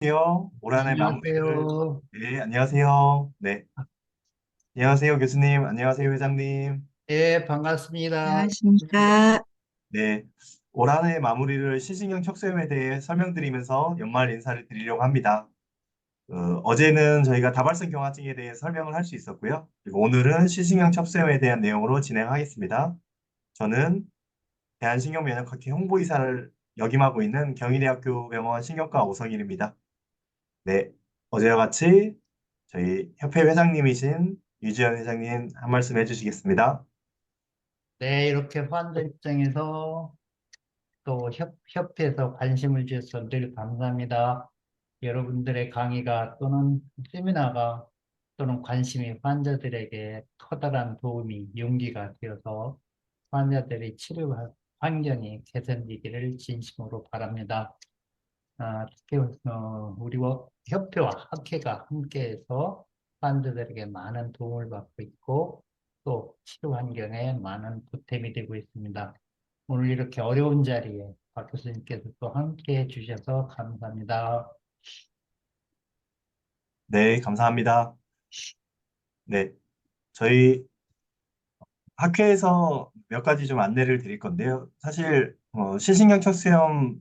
안녕하세요. 올 한해 마무리를, 안녕하세요. 네, 안녕하세요. 네, 안녕하세요, 교수님. 안녕하세요, 회장님. 예, 반갑습니다. 안녕하십니까. 네, 올 한해 마무리를 시신경 척수염에 대해 설명드리면서 연말 인사를 드리려고 합니다. 어제는 저희가 다발성 경화증에 대해 설명을 할 수 있었고요. 그리고 오늘은 시신경 척수염에 대한 내용으로 진행하겠습니다. 저는 대한신경면역학회 홍보이사를 역임하고 있는 경희대학교 병원 신경과 오성일입니다. 네, 어제와 같이 저희 협회 회장님이신 유지현 회장님 한 말씀 해주시겠습니다. 네, 이렇게 환자 입장에서 또 협회에서 관심을 주셔서 늘 감사합니다. 여러분들의 강의가 또는 세미나가 또는 관심이 환자들에게 커다란 도움이 용기가 되어서 환자들의 치료 환경이 개선되기를 진심으로 바랍니다. 특히 우리 협회와 학회가 함께해서 환자들에게 많은 도움을 받고 있고 또 치료 환경에 많은 보탬이 되고 있습니다. 오늘 이렇게 어려운 자리에 박 교수님께서 또 함께해 주셔서 감사합니다. 네, 감사합니다. 네, 저희 학회에서 몇 가지 좀 안내를 드릴 건데요. 사실 시신경 척수염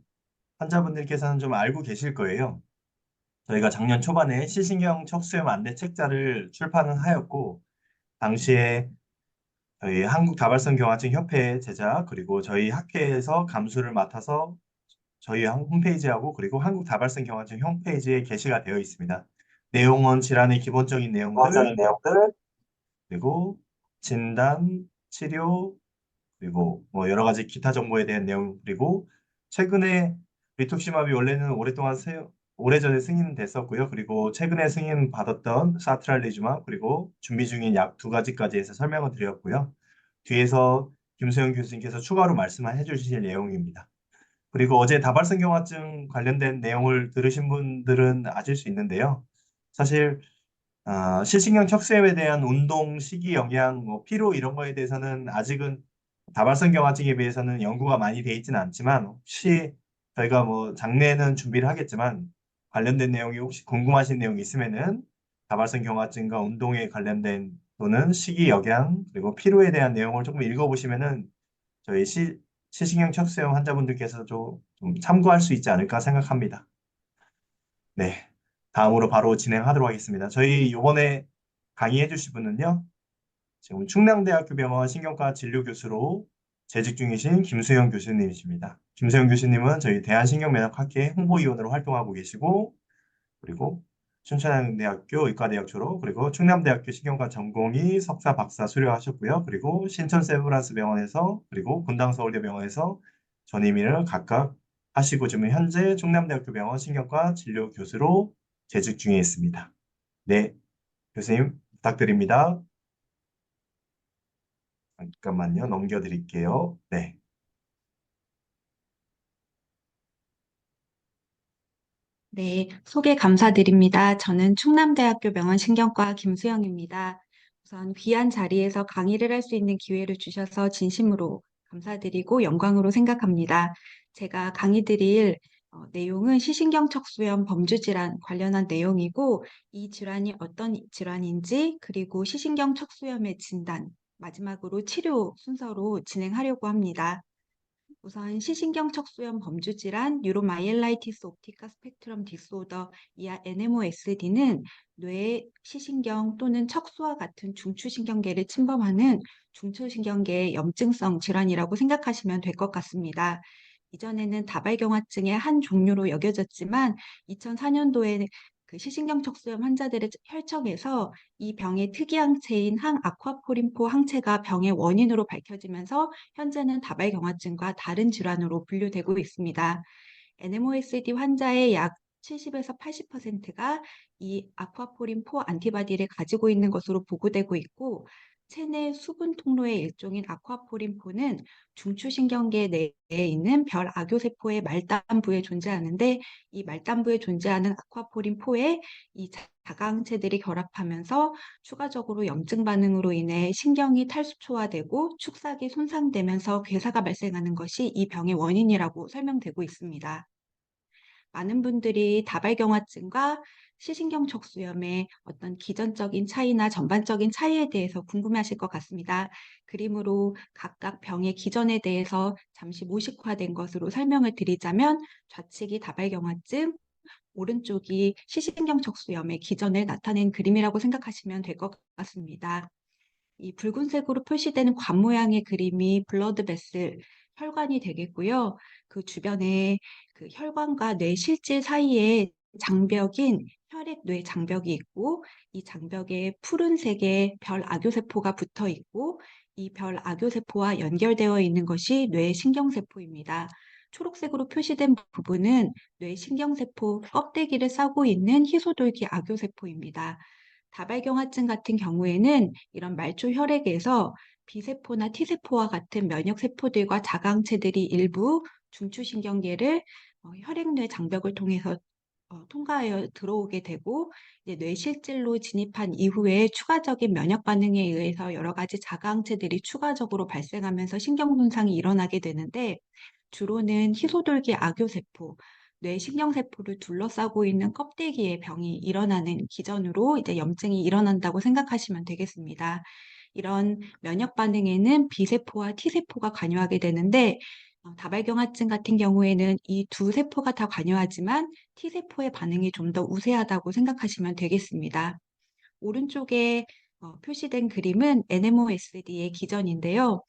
환자분들께서는 좀 알고 계실 거예요. 저희가 작년 초반에 시신경 척수염 안내 책자를 출판을 하였고, 당시에 저희 한국다발성 경화증 협회 제작, 그리고 저희 학회에서 감수를 맡아서 저희 홈페이지하고 그리고 한국다발성 경화증 홈페이지에 게시가 되어 있습니다. 내용은 질환의 기본적인 내용들, 기본적인 내용들, 그리고 진단, 치료, 그리고 뭐 여러 가지 기타 정보에 대한 내용, 그리고 최근에 리톡시마비 원래는 오래전에 승인됐었고요. 그리고 최근에 승인 받았던 사트랄리주마, 그리고 준비 중인 약 두 가지까지 해서 설명을 드렸고요. 뒤에서 김소영 교수님께서 추가로 말씀해 주실 내용입니다. 그리고 어제 다발성경화증 관련된 내용을 들으신 분들은 아실 수 있는데요. 사실 실신경 척수염에 대한 운동, 식이 영향, 뭐 피로 이런 거에 대해서는 아직은 다발성경화증에 비해서는 연구가 많이 돼 있지는 않지만 혹시 저희가 뭐 장래에는 준비를 하겠지만 관련된 내용이 혹시 궁금하신 내용이 있으면은 다발성경화증과 운동에 관련된 또는 식이 영향 그리고 피로에 대한 내용을 조금 읽어보시면은 저희 시신경 척수염 환자분들께서 좀 참고할 수 있지 않을까 생각합니다. 네. 다음으로 바로 진행하도록 하겠습니다. 저희 이번에 강의해 주실 분은요. 지금 충남대학교 병원 신경과 진료 교수로 재직 중이신 김수영 교수님이십니다. 김수영 교수님은 저희 대한신경면역학회 홍보위원으로 활동하고 계시고 그리고 춘천대학교 의과대학 졸업, 그리고 충남대학교 신경과 전공의 석사, 박사 수료하셨고요. 그리고 신천 세브란스 병원에서, 그리고 분당 서울대병원에서 전임의를 각각 하시고 지금 현재 충남대학교 병원 신경과 진료 교수로 재직 중에 있습니다. 네, 교수님 부탁드립니다. 잠깐만요, 넘겨드릴게요. 네. 네, 소개 감사드립니다. 저는 충남대학교 병원신경과 김수영입니다. 우선 귀한 자리에서 강의를 할 수 있는 기회를 주셔서 진심으로 감사드리고 영광으로 생각합니다. 제가 강의 드릴 내용은 시신경척수염 범주질환 관련한 내용이고 이 질환이 어떤 질환인지 그리고 시신경척수염의 진단, 마지막으로 치료 순서로 진행하려고 합니다. 우선 시신경척수염 범주질환 뉴로마이엘라이티스 옵티카 스펙트럼 디스오더 이하 NMOSD는 뇌, 시신경 또는 척수와 같은 중추신경계를 침범하는 중추신경계의 염증성 질환이라고 생각하시면 될 것 같습니다. 이전에는 다발경화증의 한 종류로 여겨졌지만 2004년도에 그 시신경척수염 환자들의 혈청에서 이 병의 특이항체인 항아쿠아포린포 항체가 병의 원인으로 밝혀지면서 현재는 다발경화증과 다른 질환으로 분류되고 있습니다. NMOSD 환자의 약 70에서 80%가 이 아쿠아포린4 안티바디를 가지고 있는 것으로 보고되고 있고 체내 수분 통로의 일종인 아쿠아포린4는 중추신경계 내에 있는 별 악요세포의 말단부에 존재하는데 이 말단부에 존재하는 아쿠아포린4에 이 자가항체들이 결합하면서 추가적으로 염증 반응으로 인해 신경이 탈수초화되고 축삭이 손상되면서 괴사가 발생하는 것이 이 병의 원인이라고 설명되고 있습니다. 많은 분들이 다발경화증과 시신경척수염의 어떤 기전적인 차이나 전반적인 차이에 대해서 궁금해하실 것 같습니다. 그림으로 각각 병의 기전에 대해서 잠시 모식화된 것으로 설명을 드리자면 좌측이 다발경화증, 오른쪽이 시신경척수염의 기전을 나타낸 그림이라고 생각하시면 될 것 같습니다. 이 붉은색으로 표시되는 관 모양의 그림이 블러드 베슬, 혈관이 되겠고요. 그 주변에 그 혈관과 뇌 실질 사이에 장벽인 혈액-뇌 장벽이 있고, 이 장벽에 푸른색의 별 악요세포가 붙어 있고, 이 별 악요세포와 연결되어 있는 것이 뇌 신경세포입니다. 초록색으로 표시된 부분은 뇌 신경세포 껍데기를 싸고 있는 희소돌기 악요세포입니다. 다발경화증 같은 경우에는 이런 말초 혈액에서 B세포나 T세포와 같은 면역세포들과 자가항체들이 일부 중추신경계를 혈액뇌 장벽을 통해서 통과하여 들어오게 되고, 이제 뇌실질로 진입한 이후에 추가적인 면역 반응에 의해서 여러 가지 자가항체들이 추가적으로 발생하면서 신경손상이 일어나게 되는데, 주로는 희소돌기 악요세포, 뇌신경세포를 둘러싸고 있는 껍데기의 병이 일어나는 기전으로 이제 염증이 일어난다고 생각하시면 되겠습니다. 이런 면역 반응에는 B세포와 T세포가 관여하게 되는데, 다발경화증 같은 경우에는 이 두 세포가 다 관여하지만 T세포의 반응이 좀 더 우세하다고 생각하시면 되겠습니다. 오른쪽에 표시된 그림은 NMOSD의 기전인데요.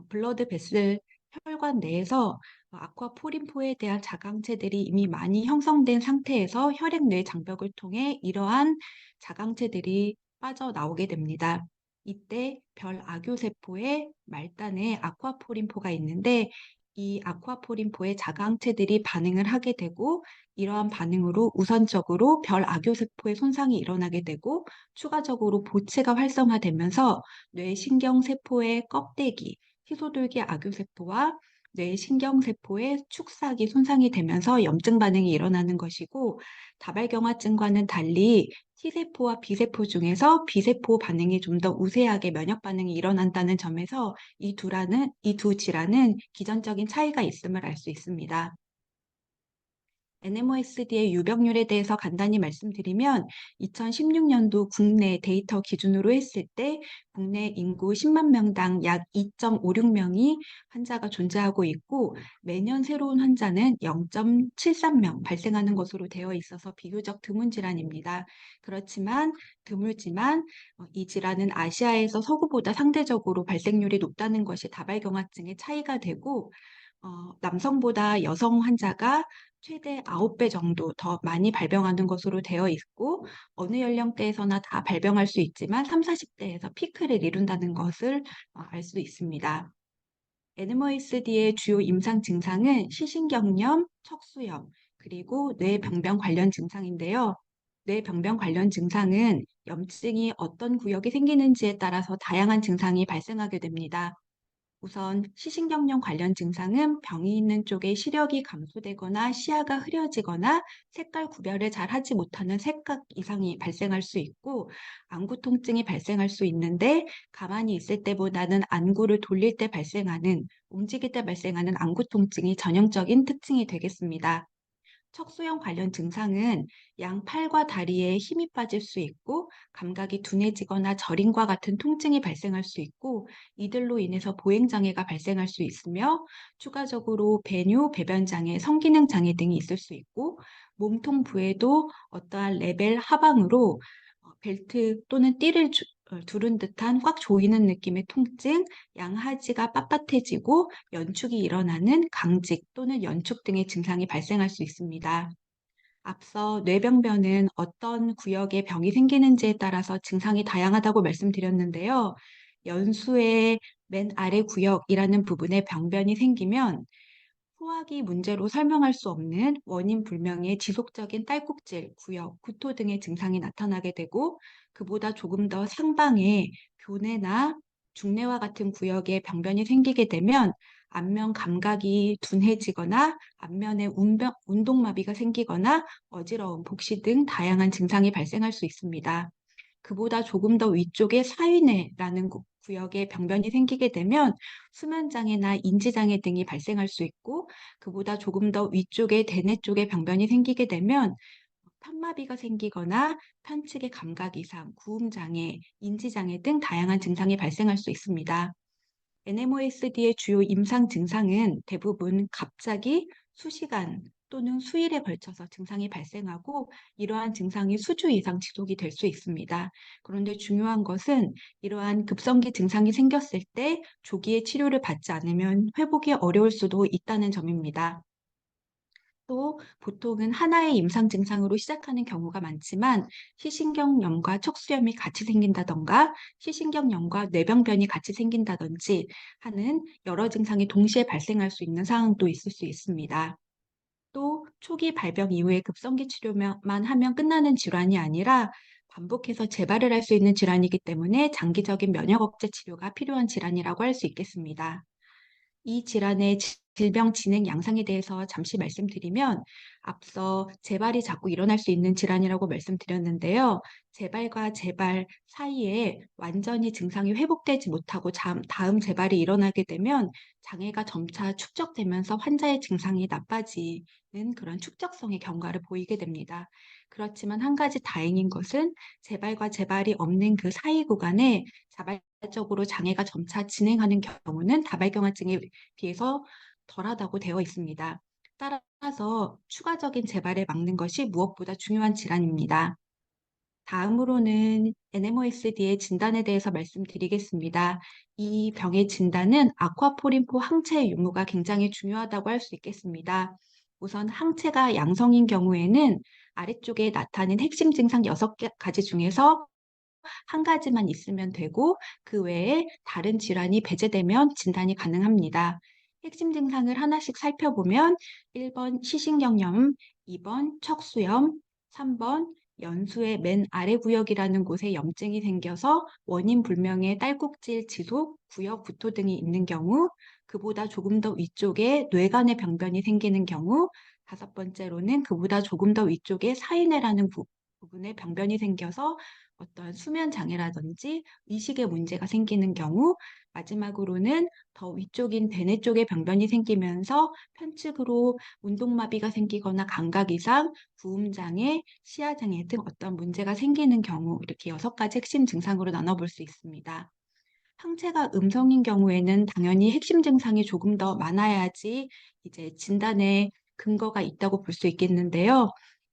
블러드 베슬 혈관 내에서 아쿠아포린포에 대한 자강체들이 이미 많이 형성된 상태에서 혈액 뇌 장벽을 통해 이러한 자강체들이 빠져나오게 됩니다. 이때 별 악요세포의 말단에 아쿠아포린포가 있는데, 이 아쿠아포린포의 자강체들이 반응을 하게 되고, 이러한 반응으로 우선적으로 별 악요세포의 손상이 일어나게 되고, 추가적으로 보체가 활성화되면서 뇌신경세포의 껍데기, 희소돌기 악요세포와 뇌신경세포의 축삭이 손상이 되면서 염증 반응이 일어나는 것이고, 다발경화증과는 달리 T세포와 B세포 중에서 B세포 반응이 좀 더 우세하게 면역 반응이 일어난다는 점에서 이 두 질환은 기전적인 차이가 있음을 알 수 있습니다. NMOSD의 유병률에 대해서 간단히 말씀드리면 2016년도 국내 데이터 기준으로 했을 때 국내 인구 10만 명당 약 2.56명이 환자가 존재하고 있고, 매년 새로운 환자는 0.73명 발생하는 것으로 되어 있어서 비교적 드문 질환입니다. 그렇지만 드물지만 이 질환은 아시아에서 서구보다 상대적으로 발생률이 높다는 것이 다발경화증의 차이가 되고, 남성보다 여성 환자가 최대 9배 정도 더 많이 발병하는 것으로 되어 있고, 어느 연령대에서나 다 발병할 수 있지만 30, 40대에서 피크를 이룬다는 것을 알 수 있습니다. NMOSD의 주요 임상 증상은 시신경염, 척수염, 그리고 뇌병변 관련 증상인데요. 뇌병변 관련 증상은 염증이 어떤 구역에 생기는지에 따라서 다양한 증상이 발생하게 됩니다. 우선 시신경염 관련 증상은 병이 있는 쪽에 시력이 감소되거나 시야가 흐려지거나 색깔 구별을 잘 하지 못하는 색각 이상이 발생할 수 있고, 안구 통증이 발생할 수 있는데, 가만히 있을 때보다는 안구를 돌릴 때 발생하는, 움직일 때 발생하는 안구 통증이 전형적인 특징이 되겠습니다. 척수염 관련 증상은 양팔과 다리에 힘이 빠질 수 있고, 감각이 둔해지거나 저림과 같은 통증이 발생할 수 있고, 이들로 인해서 보행장애가 발생할 수 있으며, 추가적으로 배뇨, 배변장애, 성기능 장애 등이 있을 수 있고, 몸통 부에도 어떠한 레벨 하방으로 벨트 또는 띠를 두른 듯한 꽉 조이는 느낌의 통증, 양하지가 빳빳해지고 연축이 일어나는 강직 또는 연축 등의 증상이 발생할 수 있습니다. 앞서 뇌병변은 어떤 구역에 병이 생기는지에 따라서 증상이 다양하다고 말씀드렸는데요. 연수의 맨 아래 구역이라는 부분에 병변이 생기면 소화기 문제로 설명할 수 없는 원인 불명의 지속적인 딸꾹질, 구역, 구토 등의 증상이 나타나게 되고, 그보다 조금 더 상방에 교내나 중내와 같은 구역에 병변이 생기게 되면 안면 감각이 둔해지거나 안면에 운동마비가 생기거나 어지러움, 복시 등 다양한 증상이 발생할 수 있습니다. 그보다 조금 더 위쪽에 사위뇌라는 구역에 병변이 생기게 되면 수면장애나 인지장애 등이 발생할 수 있고, 그보다 조금 더 위쪽에 대뇌 쪽에 병변이 생기게 되면 편마비가 생기거나 편측의 감각 이상, 구음장애, 인지장애 등 다양한 증상이 발생할 수 있습니다. NMOSD의 주요 임상 증상은 대부분 갑자기 수시간 또는 수일에 걸쳐서 증상이 발생하고, 이러한 증상이 수주 이상 지속이 될 수 있습니다. 그런데 중요한 것은 이러한 급성기 증상이 생겼을 때 조기에 치료를 받지 않으면 회복이 어려울 수도 있다는 점입니다. 또 보통은 하나의 임상 증상으로 시작하는 경우가 많지만, 시신경염과 척수염이 같이 생긴다던가 시신경염과 뇌병변이 같이 생긴다든지 하는 여러 증상이 동시에 발생할 수 있는 상황도 있을 수 있습니다. 또 초기 발병 이후에 급성기 치료만 하면 끝나는 질환이 아니라 반복해서 재발을 할 수 있는 질환이기 때문에 장기적인 면역 억제 치료가 필요한 질환이라고 할 수 있겠습니다. 이 질환의 질병 진행 양상에 대해서 잠시 말씀드리면, 앞서 재발이 자꾸 일어날 수 있는 질환이라고 말씀드렸는데요. 재발과 재발 사이에 완전히 증상이 회복되지 못하고 다음 재발이 일어나게 되면 장애가 점차 축적되면서 환자의 증상이 나빠지는 그런 축적성의 경과를 보이게 됩니다. 그렇지만 한 가지 다행인 것은 재발과 재발이 없는 그 사이 구간에 자발적으로 장애가 점차 진행하는 경우는 다발경화증에 비해서 덜하다고 되어 있습니다. 따라서 추가적인 재발을 막는 것이 무엇보다 중요한 질환입니다. 다음으로는 NMOSD의 진단에 대해서 말씀드리겠습니다. 이 병의 진단은 아쿠아포린포 항체의 유무가 굉장히 중요하다고 할 수 있겠습니다. 우선 항체가 양성인 경우에는 아래쪽에 나타낸 핵심 증상 6가지 중에서 한 가지만 있으면 되고, 그 외에 다른 질환이 배제되면 진단이 가능합니다. 핵심 증상을 하나씩 살펴보면 1번 시신경염, 2번 척수염, 3번 연수의 맨 아래 구역이라는 곳에 염증이 생겨서 원인 불명의 딸꾹질 지속, 구역 구토 등이 있는 경우, 그보다 조금 더 위쪽에 뇌간의 병변이 생기는 경우, 5번째로는 그보다 조금 더 위쪽에 사인회라는 부분에 병변이 생겨서 어떤 수면 장애라든지 의식에 문제가 생기는 경우, 마지막으로는 더 위쪽인 대뇌 쪽에 병변이 생기면서 편측으로 운동마비가 생기거나 감각 이상, 구음 장애, 시야 장애 등 어떤 문제가 생기는 경우, 이렇게 6가지 핵심 증상으로 나눠볼 수 있습니다. 항체가 음성인 경우에는 당연히 핵심 증상이 조금 더 많아야지 이제 진단에 근거가 있다고 볼 수 있겠는데요.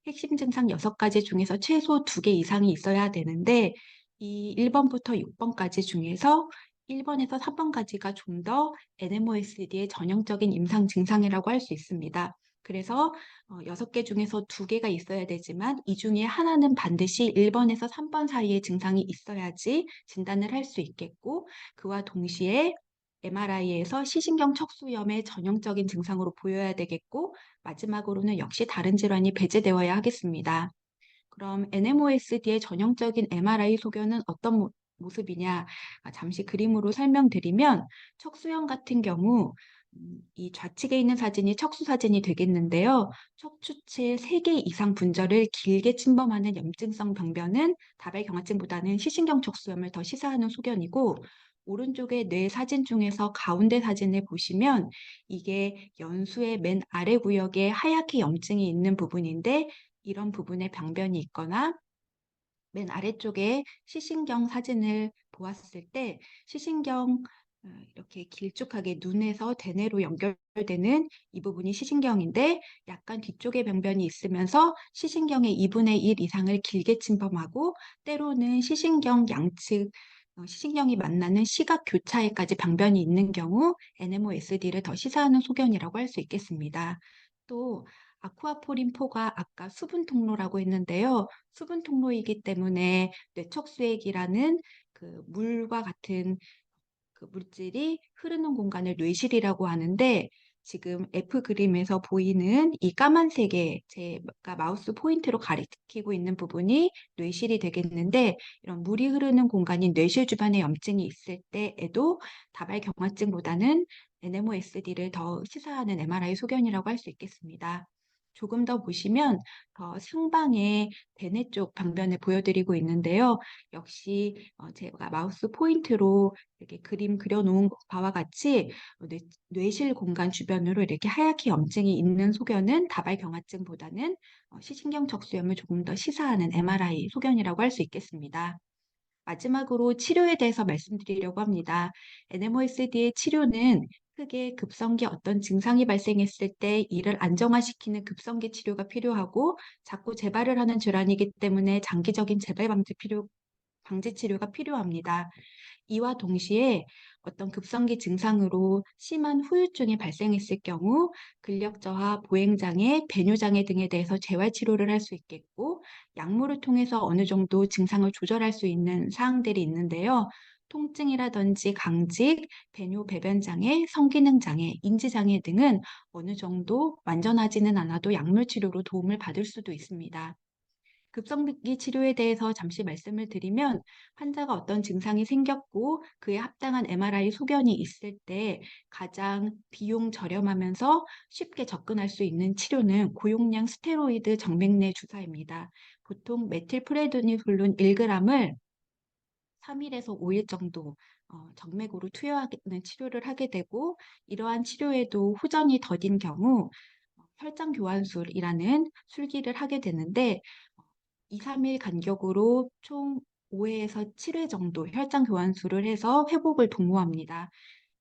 핵심 증상 6가지 중에서 최소 2개 이상이 있어야 되는데, 이 1번부터 6번까지 중에서 1번에서 3번까지가 좀 더 NMOSD의 전형적인 임상 증상이라고 할 수 있습니다. 그래서 6개 중에서 2개가 있어야 되지만 이 중에 하나는 반드시 1번에서 3번 사이의 증상이 있어야지 진단을 할 수 있겠고, 그와 동시에 MRI에서 시신경 척수염의 전형적인 증상으로 보여야 되겠고, 마지막으로는 역시 다른 질환이 배제되어야 하겠습니다. 그럼 NMOSD의 전형적인 MRI 소견은 어떤 모습이냐? 잠시 그림으로 설명드리면, 척수염 같은 경우 이 좌측에 있는 사진이 척수 사진이 되겠는데요. 척추체 3개 이상 분절을 길게 침범하는 염증성 병변은 다발경화증보다는 시신경 척수염을 더 시사하는 소견이고, 오른쪽의 뇌 사진 중에서 가운데 사진을 보시면 이게 연수의 맨 아래 구역에 하얗게 염증이 있는 부분인데, 이런 부분에 병변이 있거나 맨 아래쪽에 시신경 사진을 보았을 때 시신경 이렇게 길쭉하게 눈에서 대뇌로 연결되는 이 부분이 시신경인데, 약간 뒤쪽에 병변이 있으면서 시신경의 2분의 1 이상을 길게 침범하고, 때로는 시신경 양측 시신경이 만나는 시각 교차에까지 병변이 있는 경우 NMOSD를 더 시사하는 소견이라고 할 수 있겠습니다. 또 아쿠아포린포가 아까 수분 통로라고 했는데요. 수분 통로이기 때문에 뇌척수액이라는 그 물과 같은 그 물질이 흐르는 공간을 뇌실이라고 하는데, 지금 F 그림에서 보이는 이 까만색의 제가 마우스 포인트로 가리키고 있는 부분이 뇌실이 되겠는데, 이런 물이 흐르는 공간인 뇌실 주변에 염증이 있을 때에도 다발경화증보다는 NMOSD를 더 시사하는 MRI 소견이라고 할 수 있겠습니다. 조금 더 보시면 상방의 대뇌 쪽 방면을 보여드리고 있는데요. 역시 제가 마우스 포인트로 이렇게 그림 그려놓은 바와 같이 뇌실 공간 주변으로 이렇게 하얗게 염증이 있는 소견은 다발경화증보다는 시신경 척수염을 조금 더 시사하는 MRI 소견이라고 할 수 있겠습니다. 마지막으로 치료에 대해서 말씀드리려고 합니다. NMOSD의 치료는 크게 급성기 어떤 증상이 발생했을 때 이를 안정화시키는 급성기 치료가 필요하고 자꾸 재발을 하는 질환이기 때문에 장기적인 재발 방지 치료가 필요합니다. 이와 동시에 어떤 급성기 증상으로 심한 후유증이 발생했을 경우 근력 저하, 보행 장애, 배뇨 장애 등에 대해서 재활 치료를 할 수 있겠고 약물을 통해서 어느 정도 증상을 조절할 수 있는 사항들이 있는데요. 통증이라든지 강직, 배뇨 배변 장애, 성기능 장애, 인지 장애 등은 어느 정도 완전하지는 않아도 약물 치료로 도움을 받을 수도 있습니다. 급성기 치료에 대해서 잠시 말씀을 드리면 환자가 어떤 증상이 생겼고 그에 합당한 MRI 소견이 있을 때 가장 비용 저렴하면서 쉽게 접근할 수 있는 치료는 고용량 스테로이드 정맥내 주사입니다. 보통 메틸프레드니솔론 1g을 3일에서 5일 정도 정맥으로 투여하는 치료를 하게 되고 이러한 치료에도 후전이 더딘 경우 혈장 교환술이라는 술기를 하게 되는데 2-3일 간격으로 총 5회에서 7회 정도 혈장 교환술을 해서 회복을 도모합니다.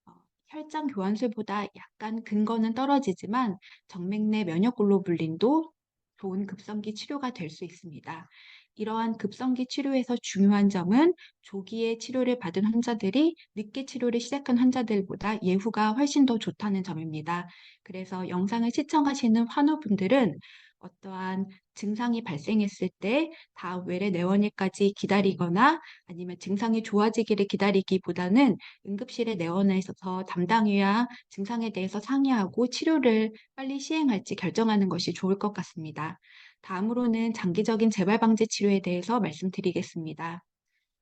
어, 혈장 교환술보다 약간 근거는 떨어지지만 정맥 내 면역 글로불린도 좋은 급성기 치료가 될 수 있습니다. 이러한 급성기 치료에서 중요한 점은 조기에 치료를 받은 환자들이 늦게 치료를 시작한 환자들보다 예후가 훨씬 더 좋다는 점입니다. 그래서 영상을 시청하시는 환우분들은 어떠한 증상이 발생했을 때 다음 외래 내원일까지 기다리거나 아니면 증상이 좋아지기를 기다리기보다는 응급실에 내원해서 담당의와 증상에 대해서 상의하고 치료를 빨리 시행할지 결정하는 것이 좋을 것 같습니다. 다음으로는 장기적인 재발 방지 치료에 대해서 말씀드리겠습니다.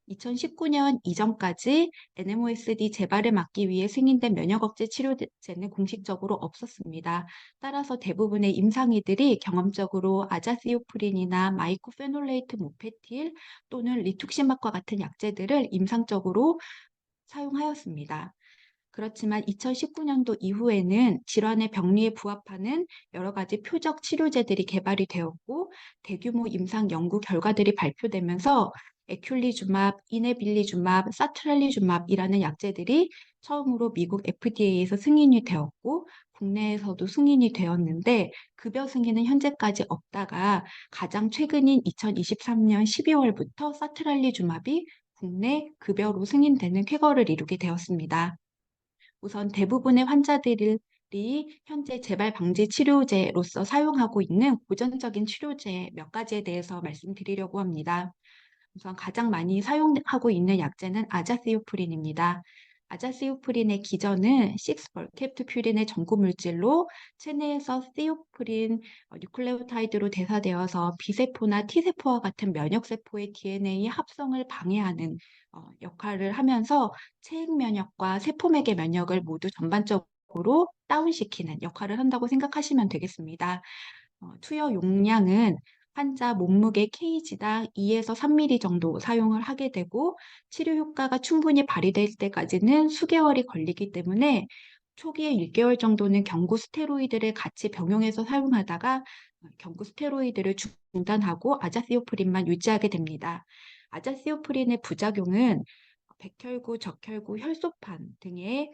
2019년 이전까지 NMOSD 재발을 막기 위해 승인된 면역 억제 치료제는 공식적으로 없었습니다. 따라서 대부분의 임상의들이 경험적으로 아자시오프린이나 마이코페놀레이트 모페틸 또는 리툭시막과 같은 약제들을 임상적으로 사용하였습니다. 그렇지만 2019년도 이후에는 질환의 병리에 부합하는 여러 가지 표적 치료제들이 개발이 되었고 대규모 임상 연구 결과들이 발표되면서 에큘리주맙, 이네빌리주맙, 사트랄리주맙이라는 약제들이 처음으로 미국 FDA에서 승인이 되었고 국내에서도 승인이 되었는데 급여 승인은 현재까지 없다가 가장 최근인 2023년 12월부터 사트랄리주맙이 국내 급여로 승인되는 쾌거를 이루게 되었습니다. 우선 대부분의 환자들이 현재 재발 방지 치료제로서 사용하고 있는 고전적인 치료제 몇 가지에 대해서 말씀드리려고 합니다. 우선 가장 많이 사용하고 있는 약제는 아자시오프린입니다. 아자시오프린의 기전은 6-벌캡트퓨린의 전구 물질로 체내에서 시오프린 뉴클레오타이드로 대사되어서 B세포나 T세포와 같은 면역세포의 DNA 합성을 방해하는 역할을 하면서 체액 면역과 세포맥의 면역을 모두 전반적으로 다운시키는 역할을 한다고 생각하시면 되겠습니다. 투여 용량은 환자 몸무게 kg당 2에서 3ml 정도 사용을 하게 되고 치료 효과가 충분히 발휘될 때까지는 수개월이 걸리기 때문에 초기에 1개월 정도는 경구 스테로이드를 같이 병용해서 사용하다가 경구 스테로이드를 중단하고 아자시오프린만 유지하게 됩니다. 아자시오프린의 부작용은 백혈구, 적혈구, 혈소판 등의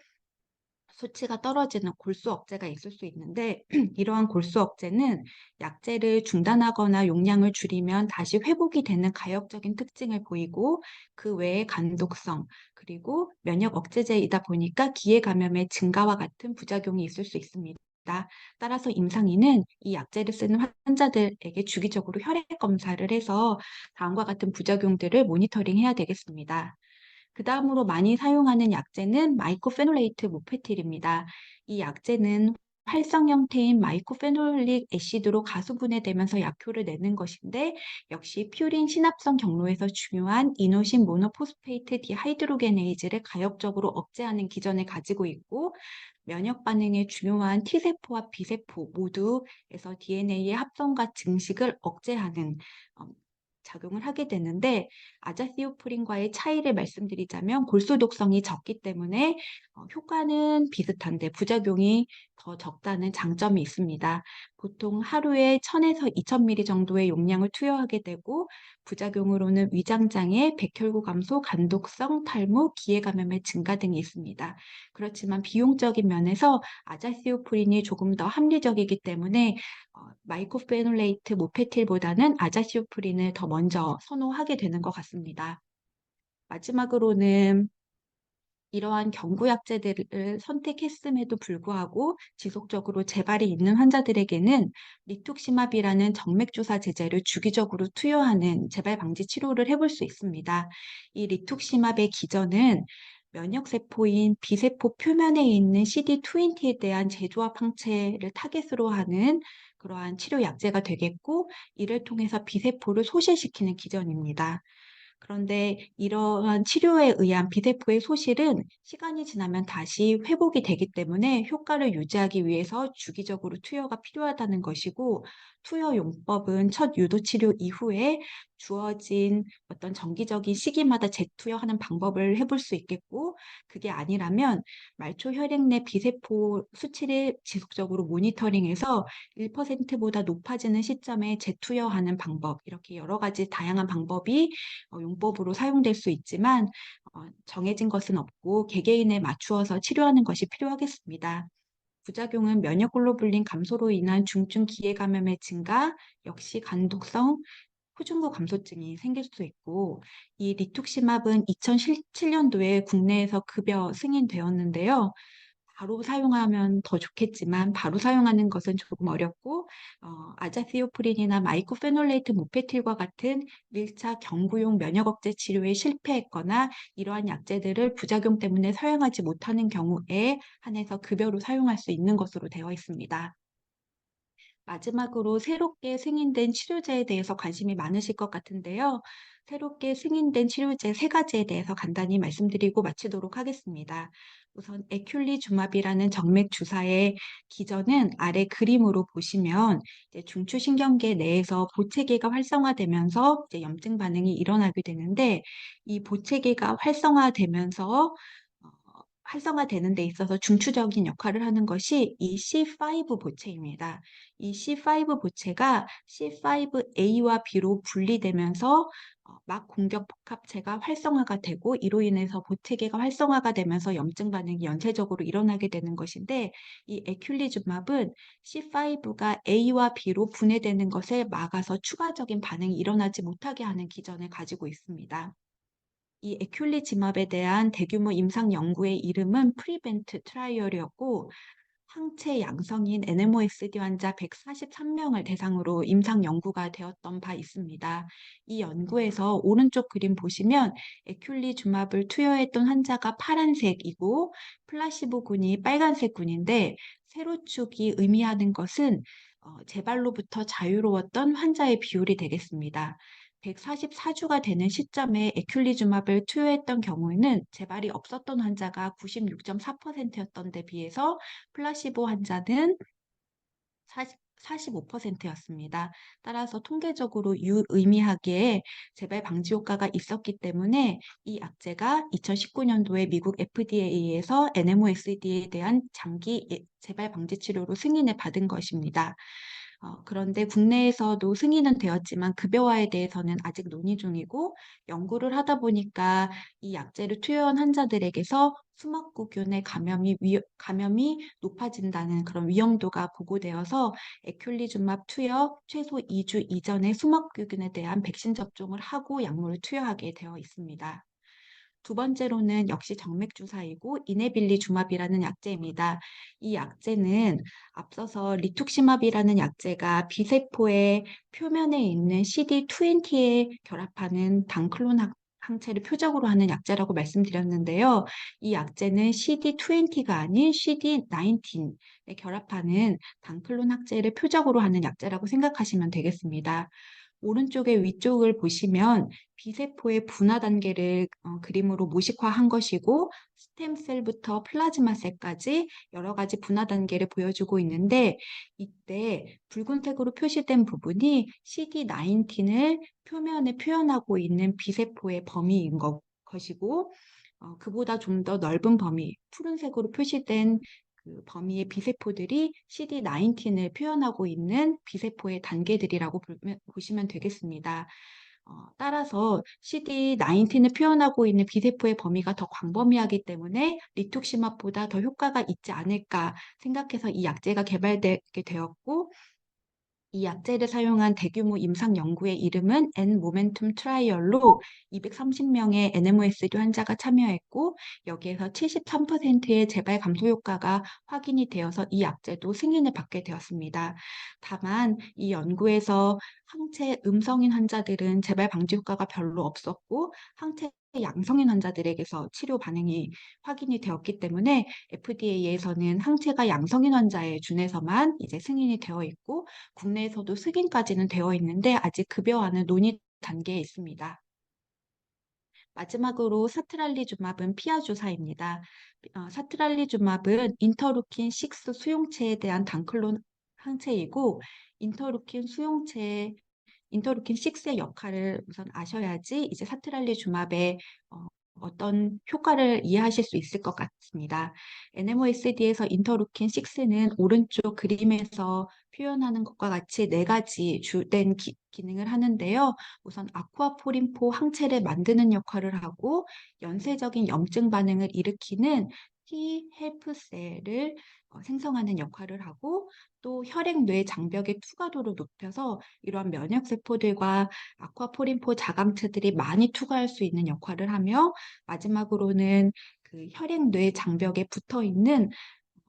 수치가 떨어지는 골수 억제가 있을 수 있는데 이러한 골수 억제는 약제를 중단하거나 용량을 줄이면 다시 회복이 되는 가역적인 특징을 보이고 그 외에 간독성 그리고 면역 억제제이다 보니까 기회 감염의 증가와 같은 부작용이 있을 수 있습니다. 따라서 임상의는 이 약제를 쓰는 환자들에게 주기적으로 혈액 검사를 해서 다음과 같은 부작용들을 모니터링해야 되겠습니다. 그 다음으로 많이 사용하는 약제는 마이코페놀레이트 모페틸입니다. 이 약제는 활성 형태인 마이코페놀릭 애시드로 가수분해되면서 약효를 내는 것인데 역시 퓨린 신합성 경로에서 중요한 이노신 모노포스페이트 디하이드로게네이즈를 가역적으로 억제하는 기전을 가지고 있고 면역 반응에 중요한 T세포와 B세포 모두에서 DNA의 합성과 증식을 억제하는 작용을 하게 되는데 아자시오프린과의 차이를 말씀드리자면 골수 독성이 적기 때문에 효과는 비슷한데 부작용이 더 적다는 장점이 있습니다. 보통 하루에 1000에서 2000ml 정도의 용량을 투여하게 되고 부작용으로는 위장장애, 백혈구 감소, 간독성, 탈모, 기회감염의 증가 등이 있습니다. 그렇지만 비용적인 면에서 아자시오프린이 조금 더 합리적이기 때문에 마이코페놀레이트 모페틸보다는 아자시오프린을 더 먼저 선호하게 되는 것 같습니다. 마지막으로는 이러한 경구약제들을 선택했음에도 불구하고 지속적으로 재발이 있는 환자들에게는 리툭시마비라는 정맥주사 제제를 주기적으로 투여하는 재발 방지 치료를 해볼 수 있습니다. 이 리툭시마비의 기전은 면역세포인 B세포 표면에 있는 CD20에 대한 재조합 항체를 타겟으로 하는 그러한 치료 약제가 되겠고 이를 통해서 B세포를 소실시키는 기전입니다. 그런데 이러한 치료에 의한 비세포의 소실은 시간이 지나면 다시 회복이 되기 때문에 효과를 유지하기 위해서 주기적으로 투여가 필요하다는 것이고 투여 용법은 첫 유도 치료 이후에 주어진 어떤 정기적인 시기마다 재투여하는 방법을 해볼 수 있겠고 그게 아니라면 말초 혈액 내 비세포 수치를 지속적으로 모니터링해서 1%보다 높아지는 시점에 재투여하는 방법 이렇게 여러 가지 다양한 방법이 용법으로 사용될 수 있지만 정해진 것은 없고 개개인에 맞추어서 치료하는 것이 필요하겠습니다. 부작용은 면역글로불린 감소로 인한 중증 기회감염의 증가, 역시 간독성, 후중구 감소증이 생길 수 있고 이 리툭시맙은 2017년도에 국내에서 급여 승인되었는데요. 바로 사용하면 더 좋겠지만 바로 사용하는 것은 조금 어렵고 아자시오프린이나 마이코페놀레이트 모페틸과 같은 1차 경구용 면역 억제 치료에 실패했거나 이러한 약제들을 부작용 때문에 사용하지 못하는 경우에 한해서 급여로 사용할 수 있는 것으로 되어 있습니다. 마지막으로 새롭게 승인된 치료제에 대해서 관심이 많으실 것 같은데요. 새롭게 승인된 치료제 3가지에 대해서 간단히 말씀드리고 마치도록 하겠습니다. 우선 에큘리주맙이라는 정맥 주사의 기전은 아래 그림으로 보시면 이제 중추신경계 내에서 보채계가 활성화되면서 이제 염증 반응이 일어나게 되는데 이 보채계가 활성화되는 데 있어서 중추적인 역할을 하는 것이 이 C5 보채입니다. 이 C5 보채가 C5A와 B로 분리되면서 막 공격 복합체가 활성화가 되고 이로 인해서 보채계가 활성화가 되면서 염증 반응이 연쇄적으로 일어나게 되는 것인데 이 에큘리주맙은 C5가 A와 B로 분해되는 것을 막아서 추가적인 반응이 일어나지 못하게 하는 기전을 가지고 있습니다. 이 에큘리지맙에 대한 대규모 임상 연구의 이름은 프리벤트 트라이얼이었고 항체 양성인 NMOSD 환자 143명을 대상으로 임상 연구가 되었던 바 있습니다. 이 연구에서 오른쪽 그림 보시면 에큘리주맙을 투여했던 환자가 파란색이고 플라시보군이 빨간색군인데 세로축이 의미하는 것은 재발로부터 자유로웠던 환자의 비율이 되겠습니다. 144주가 되는 시점에 에큘리주맙을 투여했던 경우에는 재발이 없었던 환자가 96.4%였던 데 비해서 플라시보 환자는 45%였습니다. 따라서 통계적으로 유의미하게 재발 방지 효과가 있었기 때문에 이 약제가 2019년도에 미국 FDA에서 NMOSD에 대한 장기 재발 방지 치료로 승인을 받은 것입니다. 그런데 국내에서도 승인은 되었지만 급여화에 대해서는 아직 논의 중이고 연구를 하다 보니까 이 약제를 투여한 환자들에게서 수막구균의 감염이 높아진다는 그런 위험도가 보고되어서 에큘리주맙 투여 최소 2주 이전에 수막구균에 대한 백신 접종을 하고 약물을 투여하게 되어 있습니다. 두 번째로는 역시 정맥주사이고 이네빌리주맙이라는 약제입니다. 이 약제는 앞서서 리툭시맙이라는 약제가 B세포의 표면에 있는 CD20에 결합하는 단클론 항체를 표적으로 하는 약제라고 말씀드렸는데요. 이 약제는 CD20가 아닌 CD19에 결합하는 단클론 항체를 표적으로 하는 약제라고 생각하시면 되겠습니다. 오른쪽에 위쪽을 보시면 B세포의 분화 단계를 그림으로 모식화한 것이고 스템셀부터 플라즈마셀까지 여러 가지 분화 단계를 보여주고 있는데 이때 붉은색으로 표시된 부분이 CD19을 표면에 표현하고 있는 B세포의 범위인 것이고 그보다 좀 더 넓은 범위, 푸른색으로 표시된 그 범위의 비세포들이 CD19을 표현하고 있는 비세포의 단계들이라고 보시면 되겠습니다. 따라서 CD19을 표현하고 있는 비세포의 범위가 더 광범위하기 때문에 리툭시맙보다 더 효과가 있지 않을까 생각해서 이 약제가 개발되게 되었고 이 약제를 사용한 대규모 임상 연구의 이름은 N-모멘툼 트라이얼로 230명의 NMOSD 환자가 참여했고 여기에서 73%의 재발 감소 효과가 확인이 되어서 이 약제도 승인을 받게 되었습니다. 다만 이 연구에서 항체 음성인 환자들은 재발 방지 효과가 별로 없었고 항체 양성인 환자들에게서 치료 반응이 확인이 되었기 때문에 FDA에서는 항체가 양성인 환자에 준해서만 이제 승인이 되어 있고 국내에서도 승인까지는 되어 있는데 아직 급여와는 논의 단계에 있습니다. 마지막으로 사트랄리주맙은 피하 주사입니다. 사트랄리주맙은 인터루킨 6 수용체에 대한 단클론 항체이고 인터루킨 6의 역할을 우선 아셔야지 이제 사트랄리주맙의 어떤 효과를 이해하실 수 있을 것 같습니다. NMOSD에서 인터루킨 6는 오른쪽 그림에서 표현하는 것과 같이 4가지 주된 기능을 하는데요. 우선 아쿠아포린4 항체를 만드는 역할을 하고 연쇄적인 염증 반응을 일으키는 T 헬프셀을 생성하는 역할을 하고 또 혈액 뇌 장벽의 투과도를 높여서 이러한 면역 세포들과 아쿠아포린4 자강체들이 많이 투과할 수 있는 역할을 하며 마지막으로는 그 혈액 뇌 장벽에 붙어 있는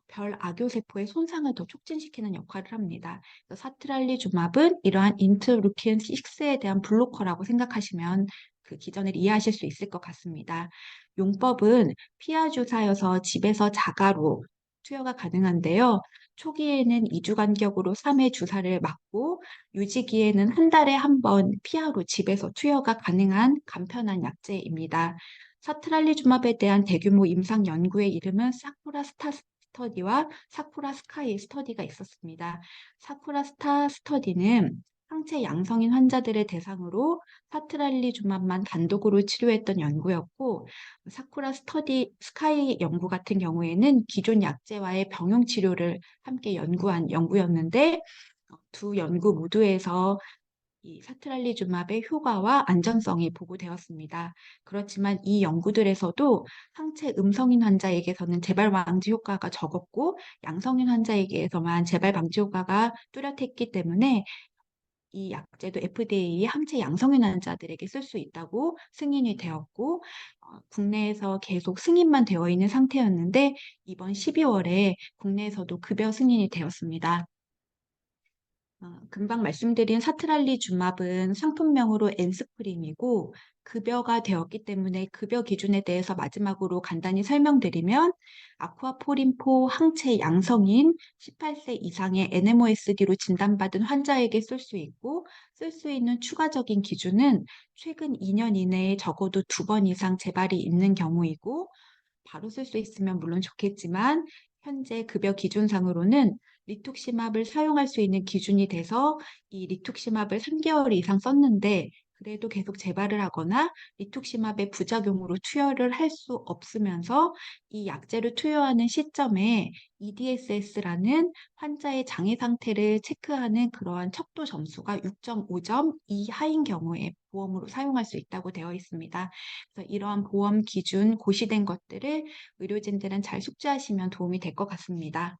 별 악요세포의 손상을 더 촉진시키는 역할을 합니다. 사트랄리주맙은 이러한 인터루킨 6에 대한 블로커라고 생각하시면 그 기전을 이해하실 수 있을 것 같습니다. 용법은 피하 주사여서 집에서 자가로 투여가 가능한데요. 초기에는 2주 간격으로 3회 주사를 맞고 유지기에는 한 달에 한 번 피하로 집에서 투여가 가능한 간편한 약제입니다. 사트랄리주맙에 대한 대규모 임상 연구의 이름은 사쿠라 스타 스터디와 사쿠라 스카이 스터디가 있었습니다. 사쿠라 스타 스터디는 항체 양성인 환자들을 대상으로 사트랄리주맙만 단독으로 치료했던 연구였고 사쿠라 스카이 연구 같은 경우에는 기존 약제와의 병용 치료를 함께 연구한 연구였는데 두 연구 모두에서 이 사트랄리주맙의 효과와 안전성이 보고되었습니다. 그렇지만 이 연구들에서도 항체 음성인 환자에게서는 재발 방지 효과가 적었고 양성인 환자에게서만 재발 방지 효과가 뚜렷했기 때문에 이 약제도 FDA 항체 양성인 환자들에게 쓸 수 있다고 승인이 되었고 국내에서 계속 승인만 되어 있는 상태였는데 이번 12월에 국내에서도 급여 승인이 되었습니다. 금방 말씀드린 사트랄리주맙은 상품명으로 엔스프림이고 급여가 되었기 때문에 급여 기준에 대해서 마지막으로 간단히 설명드리면 아쿠아포린4 항체 양성인 18세 이상의 NMOSD로 진단받은 환자에게 쓸 수 있고 쓸 수 있는 추가적인 기준은 최근 2년 이내에 적어도 2번 이상 재발이 있는 경우이고 바로 쓸 수 있으면 물론 좋겠지만 현재 급여 기준상으로는 리툭시맙을 사용할 수 있는 기준이 돼서 이 리툭시맙을 3개월 이상 썼는데 그래도 계속 재발을 하거나 리툭시맙의 부작용으로 투여를 할 수 없으면서 이 약제를 투여하는 시점에 EDSS라는 환자의 장애 상태를 체크하는 그러한 척도 점수가 6.5점 이하인 경우에 보험으로 사용할 수 있다고 되어 있습니다. 그래서 이러한 보험 기준 고시된 것들을 의료진들은 잘 숙지하시면 도움이 될 것 같습니다.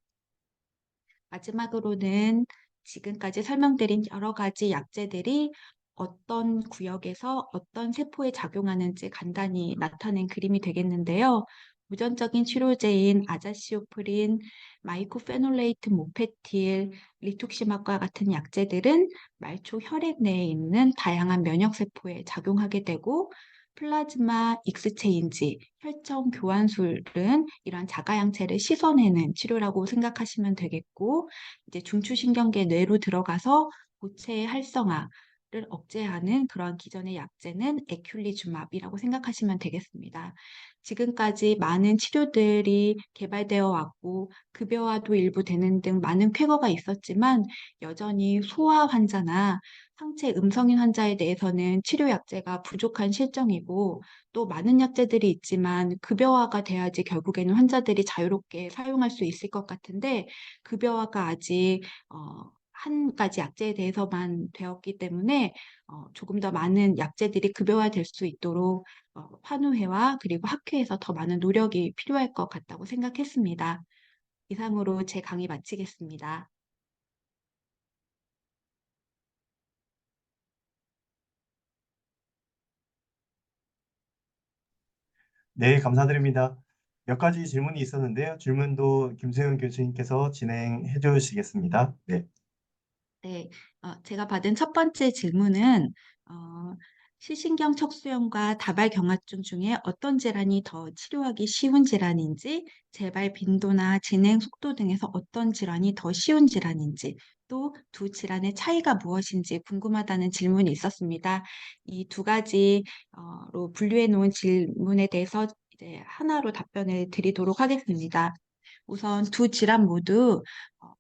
마지막으로는 지금까지 설명드린 여러 가지 약제들이 어떤 구역에서 어떤 세포에 작용하는지 간단히 나타낸 그림이 되겠는데요. 우전적인 치료제인 아자시오프린, 마이코페놀레이트 모페틸, 리툭시맙과 같은 약제들은 말초 혈액 내에 있는 다양한 면역세포에 작용하게 되고 플라즈마 익스체인지, 혈청 교환술은 이러한 자가양체를 씻어내는 치료라고 생각하시면 되겠고, 이제 중추신경계 뇌로 들어가서 고체의 활성화를 억제하는 그런 기존의 약제는 에큘리주맙이라고 생각하시면 되겠습니다. 지금까지 많은 치료들이 개발되어 왔고 급여화도 일부 되는 등 많은 쾌거가 있었지만 여전히 소아 환자나 상체 음성인 환자에 대해서는 치료 약제가 부족한 실정이고 또 많은 약제들이 있지만 급여화가 돼야지 결국에는 환자들이 자유롭게 사용할 수 있을 것 같은데 급여화가 아직 한 가지 약제에 대해서만 되었기 때문에 조금 더 많은 약제들이 급여화될 수 있도록 환우회와 그리고 학회에서 더 많은 노력이 필요할 것 같다고 생각했습니다. 이상으로 제 강의 마치겠습니다. 네, 감사드립니다. 몇 가지 질문이 있었는데요. 질문도 김세윤 교수님께서 진행해 주시겠습니다. 네. 네, 제가 받은 첫 번째 질문은 어, 시신경 척수염과 다발경화증 중에 어떤 질환이 더 치료하기 쉬운 질환인지, 재발 빈도나 진행 속도 등에서 어떤 질환이 더 쉬운 질환인지, 또 두 질환의 차이가 무엇인지 궁금하다는 질문이 있었습니다. 이 두 가지로 분류해 놓은 질문에 대해서 이제 하나로 답변을 드리도록 하겠습니다. 우선 두 질환 모두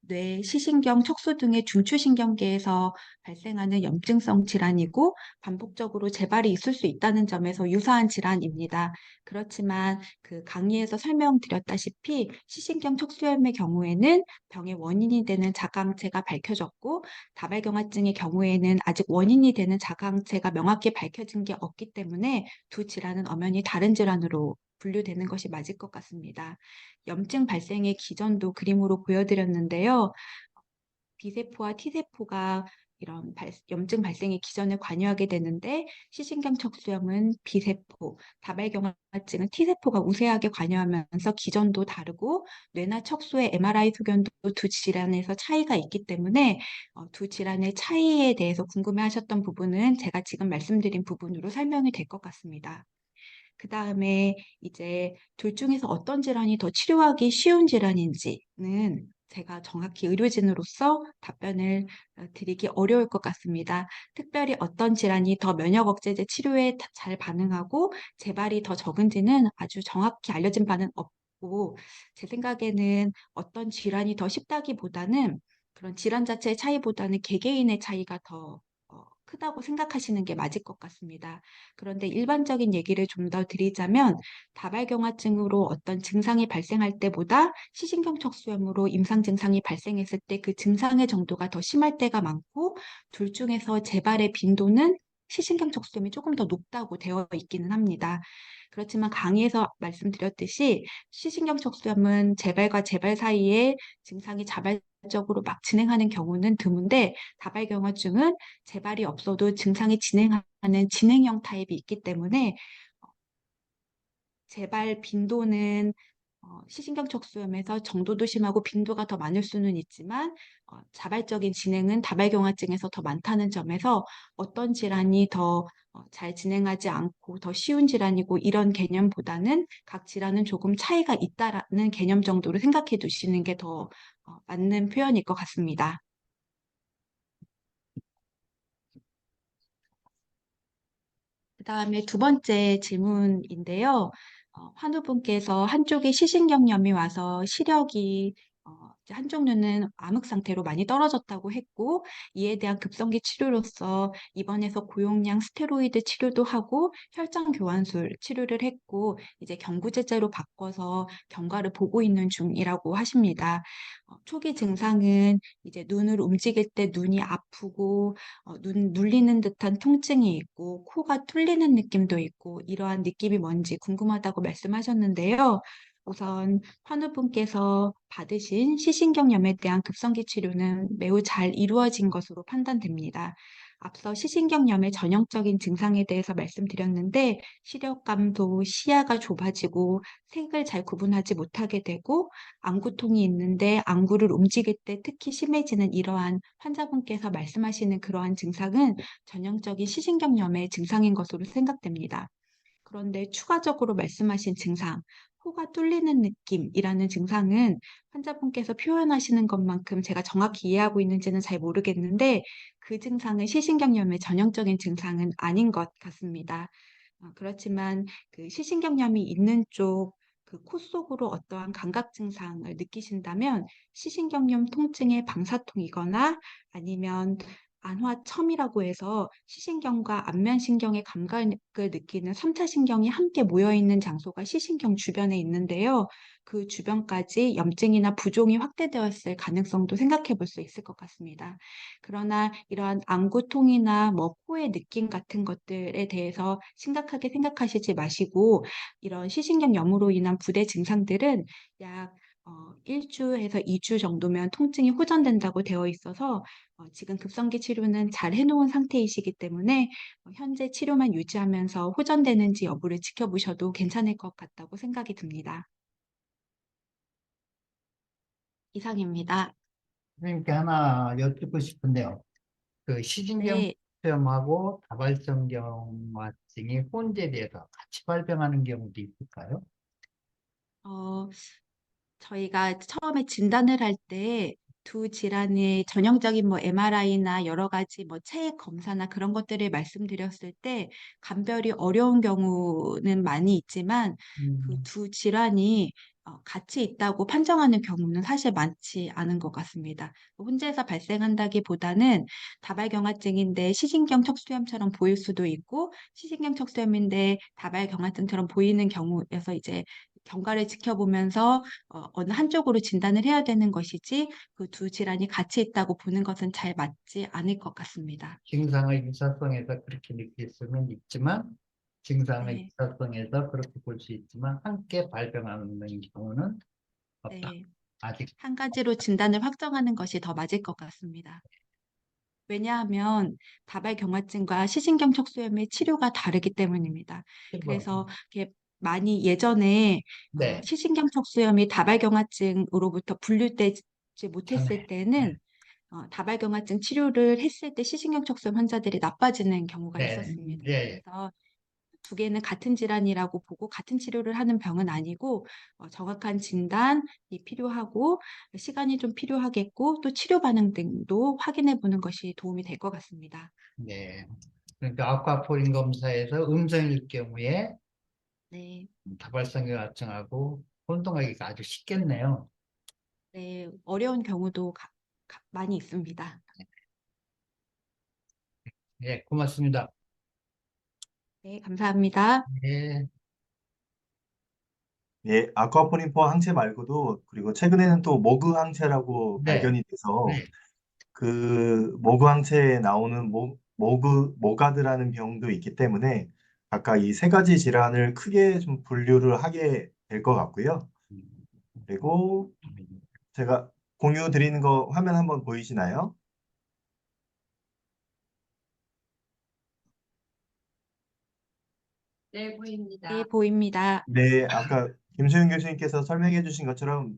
뇌, 시신경, 척수 등의 중추신경계에서 발생하는 염증성 질환이고 반복적으로 재발이 있을 수 있다는 점에서 유사한 질환입니다. 그렇지만 그 강의에서 설명드렸다시피 시신경 척수염의 경우에는 병의 원인이 되는 자가항체가 밝혀졌고 다발경화증의 경우에는 아직 원인이 되는 자가항체가 명확히 밝혀진 게 없기 때문에 두 질환은 엄연히 다른 질환으로 분류되는 것이 맞을 것 같습니다. 염증 발생의 기전도 그림으로 보여드렸는데요. B세포와 T세포가 이런 염증 발생의 기전에 관여하게 되는데 시신경 척수염은 B세포, 다발경화증은 T세포가 우세하게 관여하면서 기전도 다르고 뇌나 척수의 MRI 소견도 두 질환에서 차이가 있기 때문에 두 질환의 차이에 대해서 궁금해하셨던 부분은 제가 지금 말씀드린 부분으로 설명이 될 것 같습니다. 그 다음에 이제 둘 중에서 어떤 질환이 더 치료하기 쉬운 질환인지는 제가 정확히 의료진으로서 답변을 드리기 어려울 것 같습니다. 특별히 어떤 질환이 더 면역 억제제 치료에 잘 반응하고 재발이 더 적은지는 아주 정확히 알려진 바는 없고 제 생각에는 어떤 질환이 더 쉽다기보다는 그런 질환 자체의 차이보다는 개개인의 차이가 더 크다고 생각하시는 게 맞을 것 같습니다. 그런데 일반적인 얘기를 좀 더 드리자면 다발경화증으로 어떤 증상이 발생할 때보다 시신경 척수염으로 임상 증상이 발생했을 때 그 증상의 정도가 더 심할 때가 많고 둘 중에서 재발의 빈도는 시신경 척수염이 조금 더 높다고 되어 있기는 합니다. 그렇지만 강의에서 말씀드렸듯이 시신경 척수염은 재발과 재발 사이에 증상이 자발적으로 막 진행하는 경우는 드문데 다발경화증은 재발이 없어도 증상이 진행하는 진행형 타입이 있기 때문에 재발 빈도는 시신경 척수염에서 정도도 심하고 빈도가 더 많을 수는 있지만 자발적인 진행은 다발경화증에서 더 많다는 점에서 어떤 질환이 더 잘 진행하지 않고 더 쉬운 질환이고 이런 개념보다는 각 질환은 조금 차이가 있다라는 개념 정도로 생각해 두시는 게 더 맞는 표현일 것 같습니다. 그다음에 두 번째 질문인데요. 환우분께서 한쪽에 시신경염이 와서 시력이 이제 한쪽 눈은 암흑 상태로 많이 떨어졌다고 했고 이에 대한 급성기 치료로서 입원해서 고용량 스테로이드 치료도 하고 혈장 교환술 치료를 했고 이제 경구제제로 바꿔서 경과를 보고 있는 중이라고 하십니다. 초기 증상은 이제 눈을 움직일 때 눈이 아프고 눈 눌리는 듯한 통증이 있고 코가 뚫리는 느낌도 있고 이러한 느낌이 뭔지 궁금하다고 말씀하셨는데요. 우선 환우분께서 받으신 시신경염에 대한 급성기 치료는 매우 잘 이루어진 것으로 판단됩니다. 앞서 시신경염의 전형적인 증상에 대해서 말씀드렸는데 시력 감소, 시야가 좁아지고 색을 잘 구분하지 못하게 되고 안구통이 있는데 안구를 움직일 때 특히 심해지는 이러한 환자분께서 말씀하시는 그러한 증상은 전형적인 시신경염의 증상인 것으로 생각됩니다. 그런데 추가적으로 말씀하신 증상, 코가 뚫리는 느낌이라는 증상은 환자분께서 표현하시는 것만큼 제가 정확히 이해하고 있는지는 잘 모르겠는데 그 증상은 시신경염의 전형적인 증상은 아닌 것 같습니다. 그렇지만 그 시신경염이 있는 쪽 그 코 속으로 어떠한 감각 증상을 느끼신다면 시신경염 통증의 방사통이거나 아니면 안화첨이라고 해서 시신경과 안면신경의 감각을 느끼는 3차 신경이 함께 모여 있는 장소가 시신경 주변에 있는데요. 그 주변까지 염증이나 부종이 확대되었을 가능성도 생각해 볼 수 있을 것 같습니다. 그러나 이러한 안구통이나 뭐 코의 느낌 같은 것들에 대해서 심각하게 생각하시지 마시고 이런 시신경염으로 인한 부대 증상들은 약 1주에서 2주 정도면 통증이 호전된다고 되어 있어서 지금 급성기 치료는 잘 해놓은 상태이시기 때문에 현재 치료만 유지하면서 호전되는지 여부를 지켜보셔도 괜찮을 것 같다고 생각이 듭니다. 이상입니다. 선생님께 하나 여쭙고 싶은데요. 그 네, 시신경염하고 다발성경화증이 혼재돼서 같이 발병하는 경우도 있을까요? 어, 저희가 처음에 진단을 할 때 두 질환의 전형적인 뭐 MRI나 여러 가지 뭐 체액 검사나 그런 것들을 말씀드렸을 때 감별이 어려운 경우는 많이 있지만 그 음, 두 질환이 같이 있다고 판정하는 경우는 사실 많지 않은 것 같습니다. 혼자서 발생한다기보다는 다발경화증인데 시신경 척수염처럼 보일 수도 있고 시신경 척수염인데 다발경화증처럼 보이는 경우에서 이제 경과를 지켜보면서 어느 한쪽으로 진단을 해야 되는 것이지 그 두 질환이 같이 있다고 보는 것은 잘 맞지 않을 것 같습니다. 증상의 유사성에서 그렇게 느낄 수는 있지만 증상의 네, 유사성에서 그렇게 볼 수 있지만 함께 발병하는 경우는 없다. 네. 아직 한 가지로 진단을 확정하는 것이 더 맞을 것 같습니다. 왜냐하면 다발경화증과 시신경 척수염의 치료가 다르기 때문입니다. 실버. 그래서 이렇게 많이 예전에 네, 시신경 척수염이 다발경화증으로부터 분류되지 못했을 전에. 네, 때는 다발경화증 치료를 했을 때 시신경 척수염 환자들이 나빠지는 경우가 네, 있었습니다. 예, 그래서 두 개는 같은 질환이라고 보고 같은 치료를 하는 병은 아니고 정확한 진단이 필요하고 시간이 좀 필요하겠고 또 치료 반응 등도 확인해 보는 것이 도움이 될 것 같습니다. 네. 그러니까 아쿠아포린 검사에서 음성일 경우에 네, 다발성경화증하고 혼동하기가 아주 쉽겠네요. 네, 어려운 경우도 많이 있습니다. 예, 고맙습니다. 네, 감사합니다. 예, 예, 아쿠아포닌4 항체 말고도 그리고 최근에는 또 모그 항체라고 네, 발견이 돼서 네, 그 모그 항체에 나오는 모가드라는 병도 있기 때문에 각각 이 세 가지 질환을 크게 좀 분류를 하게 될 것 같고요. 그리고 제가 공유 드리는 거 화면 한번 보이시나요? 네, 보입니다. 네, 보입니다. 네, 아까 김소영 교수님께서 설명해 주신 것처럼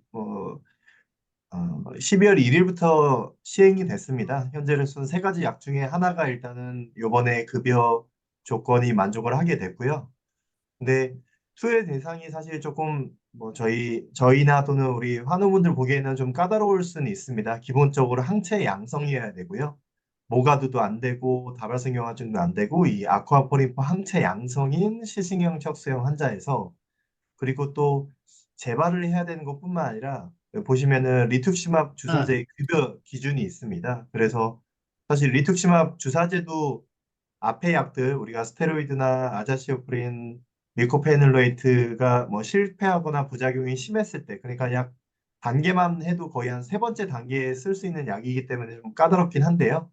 12월 1일부터 시행이 됐습니다. 현재로서는 세 가지 약 중에 하나가 일단은 이번에 급여 조건이 만족을 하게 됐고요. 근데 투의 대상이 사실 조금 뭐 저희나 또는 우리 환우분들 보기에는 좀 까다로울 수는 있습니다. 기본적으로 항체 양성이어야 되고요. 모가드도 안 되고 다발성경화증도 안 되고 이 아쿠아포린4 항체 양성인 시신경 척수형 환자에서 그리고 또 재발을 해야 되는 것뿐만 아니라 보시면은 리투키마브 아, 주사제 급여 기준이 있습니다. 그래서 사실 리투키마브 주사제도 앞에 약들 우리가 스테로이드나 아자시오프린, 밀코페놀레이트가 뭐 실패하거나 부작용이 심했을 때 그러니까 약 단계만 해도 거의 한 세 번째 단계에 쓸 수 있는 약이기 때문에 좀 까다롭긴 한데요.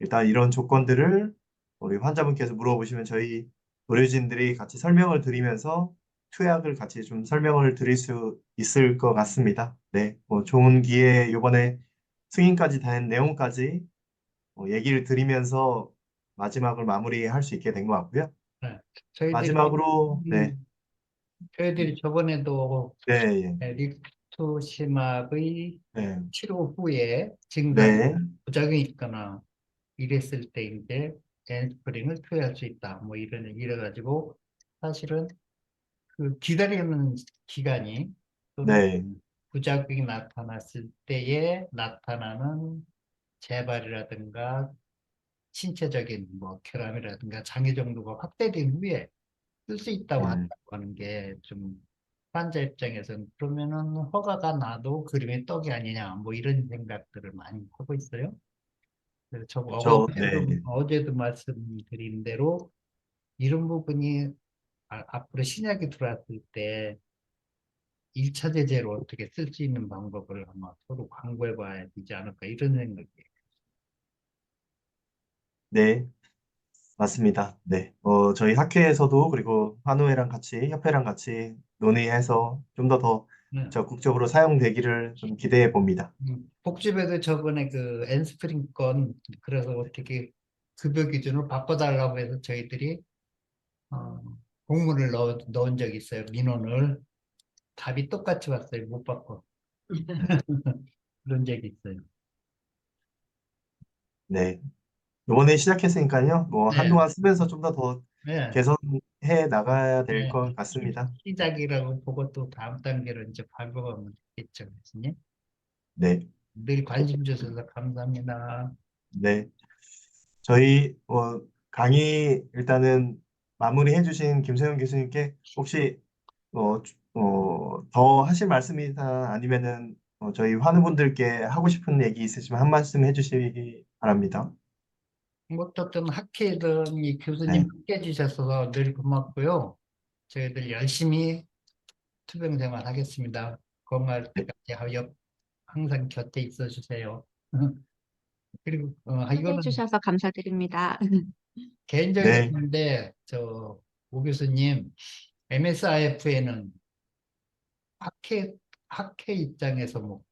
일단 이런 조건들을 우리 환자분께서 물어보시면 저희 의료진들이 같이 설명을 드리면서 투약을 같이 좀 설명을 드릴 수 있을 것 같습니다. 네, 뭐 좋은 기회에 이번에 승인까지 된 내용까지 얘기를 드리면서 마지막을 마무리할 수 있게 된 것 같고요. 네. 저희들이 마지막으로 네, 저희들이 저번에도 네, 예, 리투시막의 네, 치료 후에 증상 네, 부작용이 있거나 이랬을 때 이제 엔스프링을 투여할 수 있다. 뭐 이래 가지고 사실은 그 기다리는 기간이 또는 네, 부작용이 나타났을 때에 나타나는 재발이라든가 신체적인 뭐 결함이라든가 장애 정도가 확대된 후에 쓸 수 있다고 음, 한다고 하는 게 좀 환자 입장에서는 그러면은 허가가 나도 그림의 떡이 아니냐 뭐 이런 생각들을 많이 하고 있어요. 그래서 네, 어제도 말씀드린 대로 이런 부분이 앞으로 신약이 들어왔을 때 1차 제재로 어떻게 쓸 수 있는 방법을 아마 서로 강구해 봐야 되지 않을까 이런 생각이에요. 네, 맞습니다. 네, 저희 학회에서도 그리고 환우회랑 같이, 협회랑 같이 논의해서 좀 더 네. 적극적으로 사용되기를 좀 기대해 봅니다. 복지부에도 저번에 그 엔스프링 건 그래서 어떻게 급여 기준을 바꿔달라고 해서 저희들이 어, 공문을 넣은 적이 있어요. 민원을. 답이 똑같이 왔어요. 못 바꿔. 그런 적이 있어요. 네, 이번에 시작했으니까요. 뭐 네, 한동안 쓰면서 좀 더 네, 개선해 나가야 될 네. 것 같습니다. 시작이라고 보고 또 다음 단계로 이제 밟아가면 되겠죠. 교수님. 네, 늘 관심 주셔서 감사합니다. 네. 저희 강의 일단은 마무리해 주신 김세훈 교수님께 혹시 더 하실 말씀이나 아니면은 저희 환우분들께 하고 싶은 얘기 있으시면 한 말씀 해주시기 바랍니다. 뭐 어떤 학회든 이 교수님 네, 함께 해주셔서 늘 고맙고요. 저희들 열심히 투병 생활 하겠습니다. 건강할 네, 때까지 항상 곁에 있어 주세요. 그리고 초대해 이거는 주셔서 감사드립니다. 개인적인 네. 건데 오 교수님 MSIF에는 학회 학회 입장에서 뭐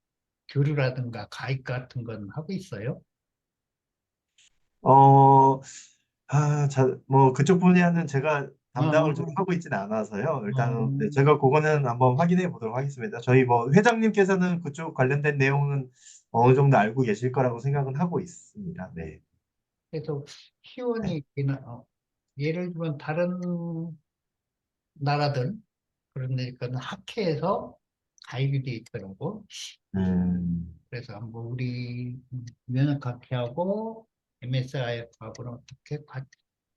교류라든가 가입 같은 건 하고 있어요? 어, 뭐 그쪽 분야는 제가 담당을 좀 어, 하고 있지는 않아서요. 어, 일단 네, 제가 그거는 한번 확인해 보도록 하겠습니다. 저희 뭐 회장님께서는 그쪽 관련된 내용은 어느 정도 알고 계실 거라고 생각은 하고 있습니다. 네. 그래서 네. 희원이 예를 들면 다른 나라들 그런데 그건 학회에서 가입이 돼 있더라고. 음, 그래서 한번 우리 면역학회하고 MSIF하고는 어떻게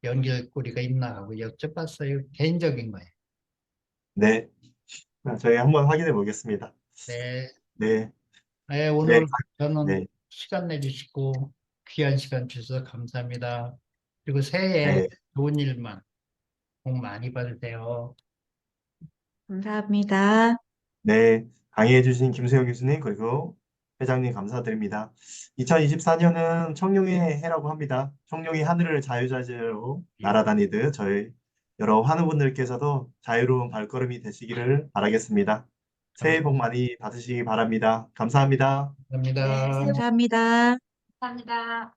연결고리가 있나 하고 여쭤봤어요. 개인적인 거예요. 네. 저희 한번 확인해 보겠습니다. 네. 네. 네, 네. 오늘 저는 네. 시간 내주시고 귀한 시간 주셔서 감사합니다. 그리고 새해에 네. 좋은 일만 복 많이 받으세요. 감사합니다. 네. 강의해 주신 김수영 교수님 그리고 회장님 감사드립니다. 2024년은 청룡의 해라고 합니다. 청룡이 하늘을 자유자재로 날아다니듯 저희 여러 환우분들께서도 자유로운 발걸음이 되시기를 바라겠습니다. 새해 복 많이 받으시기 바랍니다. 감사합니다. 감사합니다. 감사합니다. 감사합니다.